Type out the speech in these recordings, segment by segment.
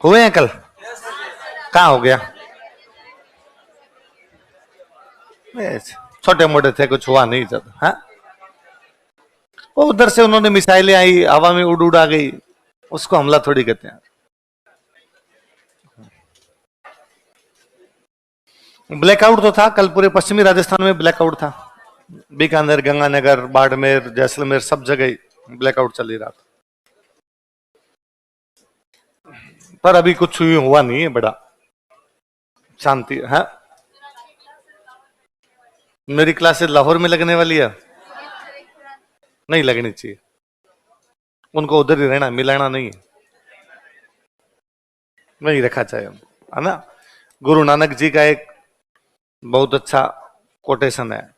हुए हैं कल? कहाँ हो गया? छोटे मोटे थे, कुछ हुआ नहीं ज्यादा। हाँ, वो उधर से उन्होंने मिसाइलें आई, हवा में उड़ उड़ा गई, उसको हमला थोड़ी कहते हैं। ब्लैकआउट तो था कल, पूरे पश्चिमी राजस्थान में ब्लैकआउट था। बीकानेर, गंगानगर, बाड़मेर, जैसलमेर, सब जगह ब्लैकआउट चल ही रहा था। पर अभी कुछ हुआ नहीं है, बड़ा शांति है। मेरी क्लासेस लाहौर में लगने वाली है, नहीं लगनी चाहिए, उनको उधर ही रहना, मिलाना नहीं है, नहीं रखा चाहिए, है ना। गुरु नानक जी का एक बहुत अच्छा कोटेशन है।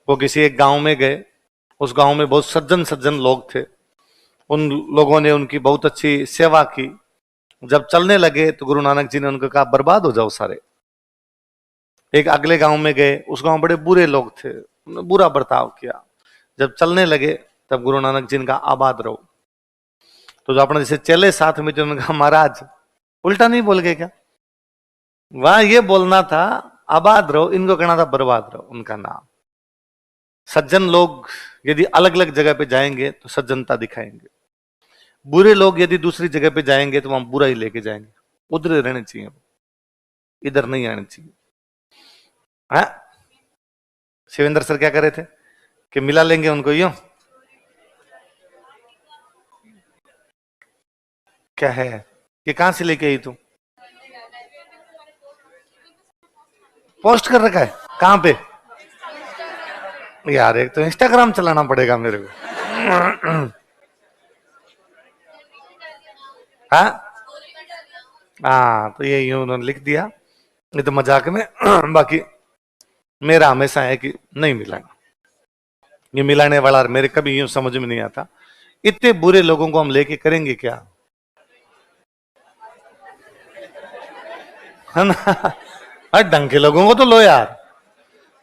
वो किसी एक गांव में गए, उस गांव में बहुत सज्जन सज्जन लोग थे, उन लोगों ने उनकी बहुत अच्छी सेवा की। जब चलने लगे तो गुरु नानक जी ने उनको कहा बर्बाद हो जाओ सारे। एक अगले गांव में गए, उस गांव बड़े बुरे लोग थे, उन्होंने बुरा बर्ताव किया। जब चलने लगे तब गुरु नानक जी ने कहा आबाद रहो। तो जो अपने जैसे चले साथ में, जो उन्होंने कहा महाराज उल्टा नहीं बोल गए क्या? वहां ये बोलना था आबाद रहो, इनको कहना था बर्बाद रहो। उनका नाम, सज्जन लोग यदि अलग अलग जगह पे जाएंगे तो सज्जनता दिखाएंगे, बुरे लोग यदि दूसरी जगह पे जाएंगे तो वहां बुरा ही लेके जाएंगे। उधर रहने चाहिए, इधर नहीं आने चाहिए। हाँ, शिवेंद्र सर क्या कर रहे थे कि मिला लेंगे उनको, यूं क्या है कि कहां से लेके आई तू? पोस्ट कर रखा है कहां पे? यार एक तो इंस्टाग्राम चलाना पड़ेगा मेरे को। हाँ हाँ, तो ये यूं उन्होंने लिख दिया, ये तो मजाक में। बाकी मेरा हमेशा है कि नहीं मिलाना, ये मिलाने वाला मेरे कभी यूं समझ में नहीं आता। इतने बुरे लोगों को हम लेके करेंगे क्या, है ना। अरे ढंग के लोगों को तो लो यार।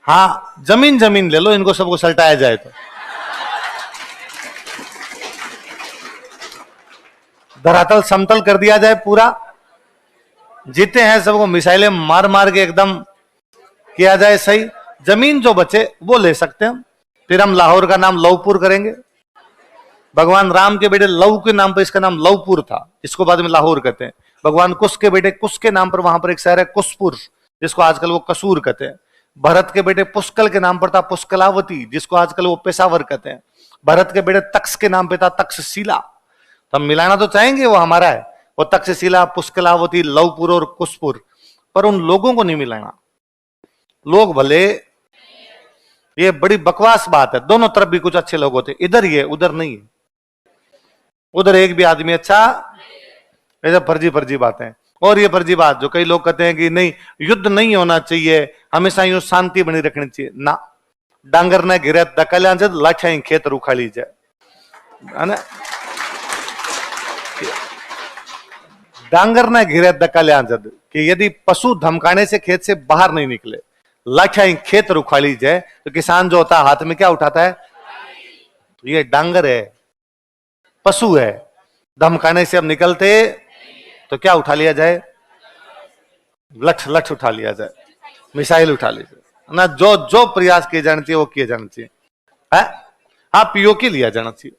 हाँ, जमीन जमीन ले लो, इनको सबको सल्टाया जाए तो धरातल समतल कर दिया जाए पूरा, जीते हैं सबको मिसाइलें मार मार के एकदम किया जाए सही। जमीन जो बचे वो ले सकते हैं, फिर हम लाहौर का नाम लवपुर करेंगे। भगवान राम के बेटे लव के नाम पर इसका नाम लवपुर था, इसको बाद में लाहौर कहते हैं। भगवान कुश के बेटे कुश के नाम पर वहां पर एक शहर है कुशपुर, जिसको आजकल वो कसूर कहते हैं। भरत के बेटे पुष्कल के नाम पर था पुष्कलावती, जिसको आजकल वो पेशावर कहते हैं। भरत के बेटे तक्ष के नाम पे था तक्षशिला। तो हम मिलाना तो चाहेंगे, वो हमारा है, वो तक्षशिला, पुष्कलावती, लवपुर और कुशपुर, पर उन लोगों को नहीं मिलाना। लोग भले, ये बड़ी बकवास बात है, दोनों तरफ भी कुछ अच्छे लोग होते, इधर ही है उधर नहीं है। उधर एक भी आदमी अच्छा, ये फर्जी फर्जी बातें। और ये फर्जी बात जो कई लोग कहते हैं कि नहीं युद्ध नहीं होना चाहिए, हमेशा यूं शांति बनी रखनी चाहिए ना। डांगर ने घिरे दकल्या लाठिया खेत रुखाड़ी जाए, है ना। डांगर ने घिरे दकल्या कि यदि पशु धमकाने से खेत से बाहर नहीं निकले, लाठिया खेत रुखाड़ी जाए, तो किसान जो होता है हाथ में क्या उठाता है? तो ये डांगर है, पशु है, धमकाने से अब निकलते तो क्या उठा लिया जाए? लठ लठ उठा लिया जाए, मिसाइल उठा ली जाए ना। जो जो प्रयास किए जाने चाहिए वो किए जाने चाहिए। हाँ, पीओके लिया जाना चाहिए,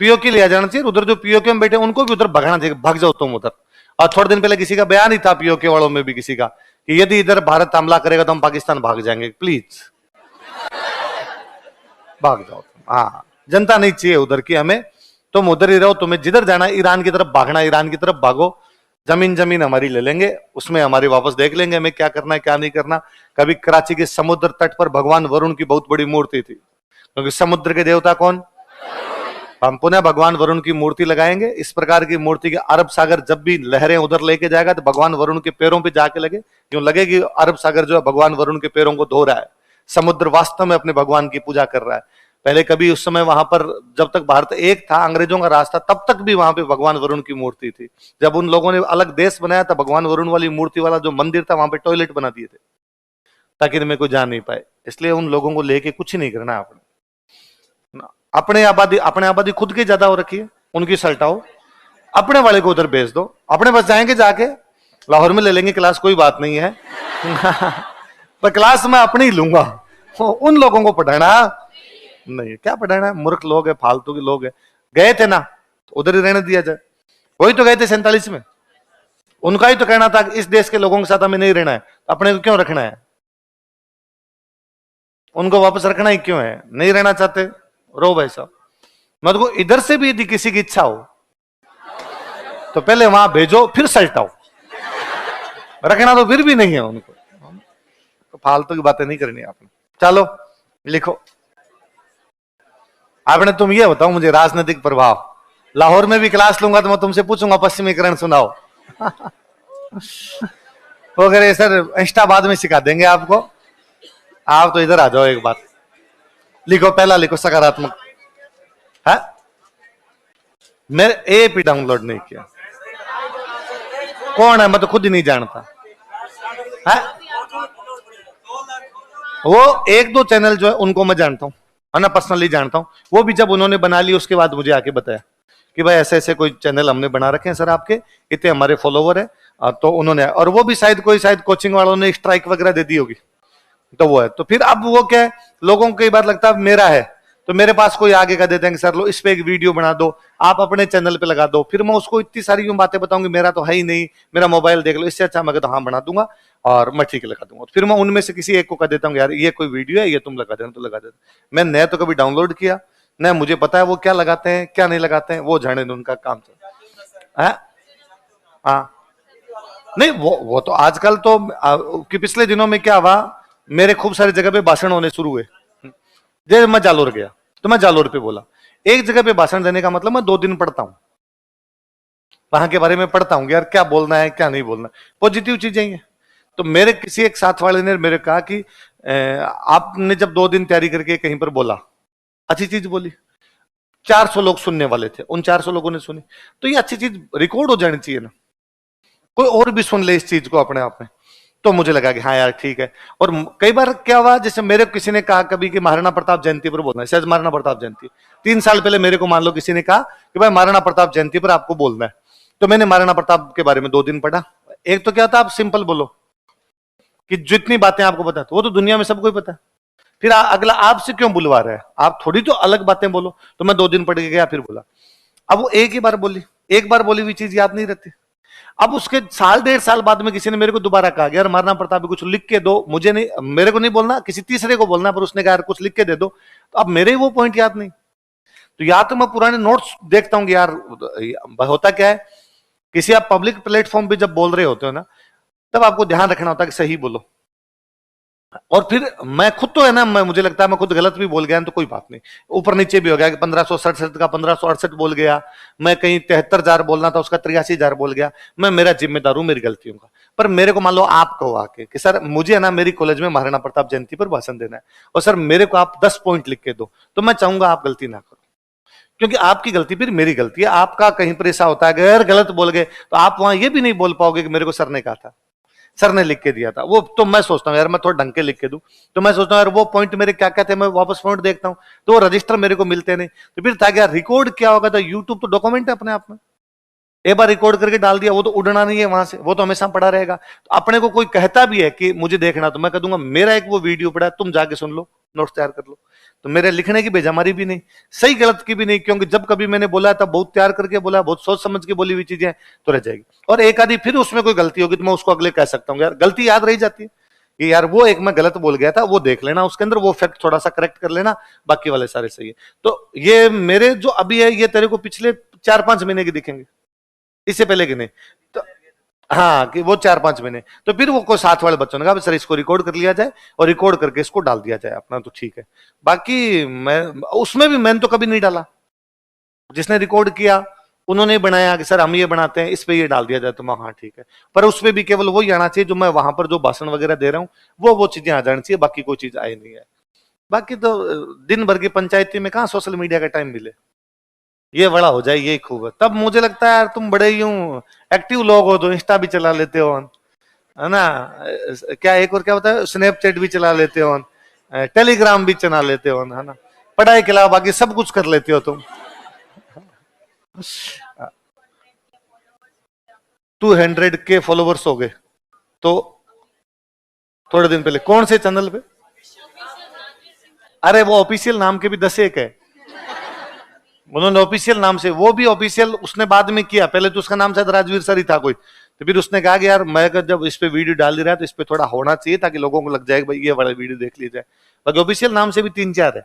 पीओके लिया जाना चाहिए। उधर जो पीओके में बैठे उनको भी उधर भगाना चाहिए, भाग जाओ तुम उधर। और थोड़े दिन पहले किसी का बयान ही था पीओके वालों में भी किसी का, कि यदि इधर भारत हमला करेगा तो हम पाकिस्तान भाग जाएंगे, प्लीज भाग जाओ। हाँ, जनता नहीं चाहिए उधर की हमें, तुम उधर ही रहो, तुम्हें जिधर जाना है ईरान की तरफ भागना, ईरान की तरफ भागो। जमीन जमीन हमारी ले लेंगे, उसमें हमारी वापस देख लेंगे हमें क्या करना है क्या नहीं करना। कभी कराची के समुद्र तट पर भगवान वरुण की बहुत बड़ी मूर्ति थी, क्योंकि समुद्र के देवता कौन? हम पुनः भगवान वरुण की मूर्ति लगाएंगे। इस प्रकार की मूर्ति के अरब सागर जब भी लहरें उधर लेके जाएगा तो भगवान वरुण के पैरों पे जाके लगे, क्यों लगे कि अरब सागर जो है भगवान वरुण के पैरों को धो रहा है। समुद्र वास्तव में अपने भगवान की पूजा कर रहा है। पहले कभी उस समय वहां पर जब तक भारत एक था, अंग्रेजों का राज था, तब तक भी वहां पे भगवान वरुण की मूर्ति थी। जब उन लोगों ने अलग देश बनाया था, भगवान वरुण वाली मूर्ति वाला जो मंदिर था वहां पे टॉयलेट बना दिए थे, ताकि इनमें कोई जा नहीं पाए। इसलिए उन लोगों को लेके कुछ नहीं करना आपने। अपने आबादी खुद की ज्यादा हो रखी है, उनकी सल्टाओ। अपने वाले को उधर भेज दो, अपने बस जाएंगे, जाके लाहौर में ले लेंगे क्लास, कोई बात नहीं है। पर क्लास मैं अपनी ही लूंगा, उन लोगों को पढ़ाना नहीं। क्या पढ़ाना है, मूर्ख लोग है, फालतू के लोग है। गए थे ना, उधर ही रहने दिया जाए। वही तो गए थे 47 में, उनका ही तो कहना था कि इस देश के लोगों के साथ हमें नहीं रहना है, अपने को क्यों रखना है, उनको वापस रखना ही क्यों है, नहीं रहना चाहते रो भाई साहब। मत को इधर से भी यदि किसी की इच्छा हो तो पहले वहां भेजो, फिर सल्टाओ, रखना तो फिर भी नहीं है उनको। तो फालतू की बातें नहीं करनी आपने। चलो लिखो आपने, तुम ये बताओ मुझे, राजनीतिक प्रभाव। लाहौर में भी क्लास लूंगा तो मैं तुमसे पूछूंगा पश्चिमीकरण सुनाओ। वो कह रहे सर इंस्टा बाद में सिखा देंगे आपको, आप तो इधर आ जाओ एक बार। लिखो, पहला लिखो सकारात्मक है। मेरे ऐप ही डाउनलोड नहीं किया। कौन है, मैं तो खुद ही नहीं जानता है। वो एक दो चैनल जो है उनको मैं जानता हूं, है ना, पर्सनली जानता हूं। वो भी जब उन्होंने बना ली उसके बाद मुझे आके बताया कि भाई ऐसे ऐसे कोई चैनल हमने बना रखे हैं सर आपके, इतने हमारे फॉलोवर है। तो उन्होंने, और वो भी शायद कोचिंग वालों ने स्ट्राइक वगैरह दे दी होगी, तो वो है। तो फिर अब वो क्या है, लोगों को कई बार लगता है मेरा है तो मेरे पास कोई आगे का देते हैं कि सर लो इस पे एक वीडियो बना दो, आप अपने चैनल पे लगा दो। फिर मैं उसको इतनी सारी यूं बातें बताऊंगी, मेरा तो है ही नहीं, मेरा मोबाइल देख लो, इससे अच्छा मैं तो हाँ बना दूंगा और मैं ठीक लगा दूंगा। फिर मैं उनमें से किसी एक को कह देता हूँ यार ये कोई वीडियो है, ये तुम लगा देना, तो लगा देना। मैं न तो कभी डाउनलोड किया, न मुझे पता है वो क्या लगाते हैं क्या नहीं लगाते हैं, वो जाने उनका काम है। हाँ नहीं, वो तो आजकल तो कि पिछले दिनों में क्या हुआ, मेरे खूब सारी जगह पे भाषण होने शुरू हुए। जैसे मैं जालोर गया तो मैं जालोर पे बोला, एक जगह पे भाषण देने का मतलब मैं 2 दिन पढ़ता हूं, वहां के बारे में पढ़ता हूं यार क्या बोलना है क्या नहीं बोलना, पॉजिटिव चीजें ही है। तो मेरे किसी एक साथ वाले ने मेरे कहा कि आपने जब 2 दिन तैयारी करके कहीं पर बोला, अच्छी चीज बोली, 400 लोग सुनने वाले थे, उन 400 लोगों ने सुनी, तो ये अच्छी चीज रिकॉर्ड हो जानी चाहिए ना, कोई और भी सुन ले इस चीज को अपने आप में। तो मुझे लगा कि हाँ यार ठीक है। और कई बार क्या हुआ, जैसे मेरे किसी ने कहा कभी कि महाराणा प्रताप जयंती पर बोलना है, शायद महाराणा प्रताप जयंती 3 साल पहले मेरे को मान लो किसी ने कहा कि भाई महाराणा प्रताप जयंती पर आपको बोलना है, तो मैंने महाराणा प्रताप के बारे में 2 दिन पढ़ा। एक तो क्या था, आप सिंपल बोलो कि जितनी बातें आपको पता वो तो दुनिया में सबको ही पता है, फिर अगला आपसे क्यों बुलवा रहा है, आप थोड़ी तो अलग बातें बोलो। तो मैं 2 दिन पढ़ के गया, फिर बोला। अब वो एक ही बार बोली, एक बार बोली हुई चीज याद नहीं रहती। अब उसके 1.5 साल बाद में किसी ने मेरे को दोबारा कहा यार महाराणा प्रताप कुछ लिख के दो, मुझे नहीं, मेरे को नहीं बोलना, किसी तीसरे को बोलना, पर उसने कहा यार कुछ लिख के दे दो। तो अब मेरे वो पॉइंट याद नहीं, तो या तो मैं पुराने नोट्स देखता हूँ यार होता क्या है, किसी आप पब्लिक प्लेटफॉर्म पे जब बोल रहे होते हो ना, तब आपको ध्यान रखना होता है कि सही बोलो। और फिर मैं खुद तो है ना, मुझे लगता है मैं खुद गलत भी बोल गया तो कोई बात नहीं, ऊपर नीचे भी हो गया कि 1567 का 1568 बोल गया, मैं कहीं 73,000 बोलना था उसका 83,000 बोल गया, मैं मेरा जिम्मेदार हूं मेरी गलतियों का। पर मेरे को मान लो आप कहो आके कि सर मुझे है ना मेरी कॉलेज में महाराणा प्रताप जयंती पर भाषण देना है, और सर मेरे को आप 10 पॉइंट लिख के दो, तो मैं चाहूंगा आप गलती ना करो, क्योंकि आपकी गलती फिर मेरी गलती है। आपका कहीं पर ऐसा होता है अगर गलत बोल गए तो आप वहां ये भी नहीं बोल पाओगे कि मेरे को सर ने कहा था, सर ने लिख के दिया था। वो तो मैं सोचता हूँ यार मैं थोड़ा ढंग के लिख के दूं, तो मैं सोचता हूँ यार वो पॉइंट मेरे क्या क्या थे, मैं वापस पॉइंट देखता हूँ तो वो रजिस्टर मेरे को मिलते नहीं, तो फिर था क्या रिकॉर्ड क्या होगा, तो यूट्यूब तो डॉक्यूमेंट है अपने आप में, एक बार रिकॉर्ड करके डाल दिया वो तो उड़ना नहीं है वहां से, वो तो हमेशा पड़ा रहेगा। तो अपने को कोई कहता भी है कि मुझे देखना, तो मैं कह दूंगा मेरा एक वो वीडियो पड़ा है, तुम जाके सुन लो, नोट्स तैयार कर लो। तो मेरे लिखने की बेजमारी भी नहीं, सही गलत की भी नहीं, क्योंकि जब कभी मैंने बोला तब बहुत तैयार करके बोला, बहुत सोच समझ के बोली हुई चीजें तो रह जाएगी। और एक आधी फिर उसमें कोई गलती होगी तो मैं उसको अगले कह सकता हूँ यार गलती याद रही जाती है कि यार वो एक मैं गलत बोल गया था, वो देख लेना उसके अंदर वो फैक्ट थोड़ा सा करेक्ट कर लेना, बाकी वाले सारे सही है। तो ये मेरे जो अभी है ये तेरे को पिछले 4-5 महीने के दिखेंगे, इससे पहले के नहीं। तो हाँ कि वो 4-5 महीने, तो फिर वो कोई साथ वाले बच्चों ने कहा सर इसको रिकॉर्ड कर लिया जाए और रिकॉर्ड करके इसको डाल दिया जाए अपना, तो ठीक है। बाकी मैं उसमें भी मैंने तो कभी नहीं डाला, जिसने रिकॉर्ड किया उन्होंने बनाया कि सर हम ये बनाते हैं इस पे ये डाल दिया जाए, तो मैं हाँ ठीक है। पर उसपे भी केवल वही आना चाहिए जो मैं वहां पर जो भाषण वगैरह दे रहा हूँ वो चीजें आ जानी चाहिए, बाकी कोई चीज आई नहीं है। बाकी तो दिन भर की पंचायती में कहाँ सोशल मीडिया का टाइम मिले, ये बड़ा हो जाए यही खूब है। तब मुझे लगता है यार तुम बड़े यूं एक्टिव लोग हो, तो इंस्टा भी चला लेते हो है ना, क्या एक और क्या होता है, स्नैपचैट भी चला लेते हो, टेलीग्राम भी चला लेते हो, है ना, पढ़ाई के अलावा बाकी सब कुछ कर लेते हो तुम। 200 के फॉलोवर्स हो गए। तो थोड़े दिन पहले कौन से चैनल पे? अरे वो ऑफिशियल नाम के भी 10 एक है, उन्होंने ऑफिशियल नाम से, वो भी ऑफिशियल उसने बाद में किया, पहले तो उसका नाम शायद राजवीर सर ही था कोई। तो फिर उसने कहा कि यार मैं अगर जब इस पे वीडियो डाल दे रहा है तो इस पे थोड़ा होना चाहिए ताकि लोगों को लग जाए कि भाई ये वाला वीडियो देख ली जाए। बाकी ऑफिशियल नाम से भी 3-4 है।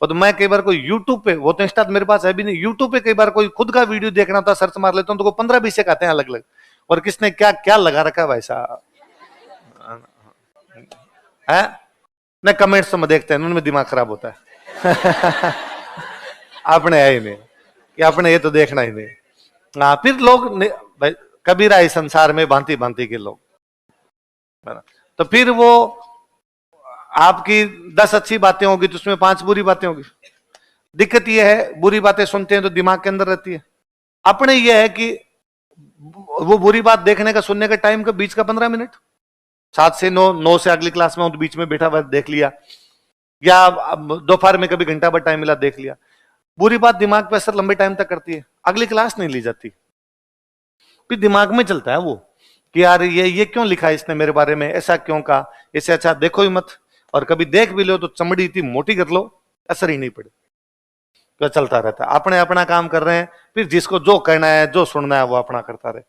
और तो मैं कई बार कोई यूट्यूब पे, वो तो इंस्टा मेरे पास है भी नहीं, यूट्यूब पे कई बार कोई खुद का वीडियो देखना होता सर्च मार लेता हूँ तो 15-20 एक आते हैं अलग अलग, और किसने क्या क्या लगा रखा है वैसा है न, कमेंट्स तो मैं देखते हैं उनमें दिमाग खराब होता है। आपने है ही नहीं कि आपने ये तो देखना ही नहीं। हाँ फिर लोग भाई कबीरा इस संसार में भांति भांति के लोग, तो फिर वो आपकी 10 अच्छी बातें होगी तो उसमें 5 बुरी बातें होगी। दिक्कत यह है बुरी बातें सुनते हैं तो दिमाग के अंदर रहती है। अपने यह है कि वो बुरी बात देखने का सुनने का टाइम का बीच का 15 मिनट, 7 से 9, 9 से अगली क्लास में हूं तो बीच में बैठा हुआ देख लिया, या दोपहर में कभी घंटा भर टाइम मिला देख लिया। बुरी बात दिमाग पे असर लंबे टाइम तक करती है, अगली क्लास नहीं ली जाती, फिर दिमाग में चलता है वो कि यार ये क्यों लिखा है इसने मेरे बारे में, ऐसा क्यों कहा, इससे अच्छा देखो ही मत, और कभी देख भी लो तो चमड़ी इतनी मोटी कर लो असर ही नहीं पड़े। तो चलता रहता है, अपने अपना काम कर रहे हैं, फिर जिसको जो करना है जो सुनना है वो अपना करता रहे।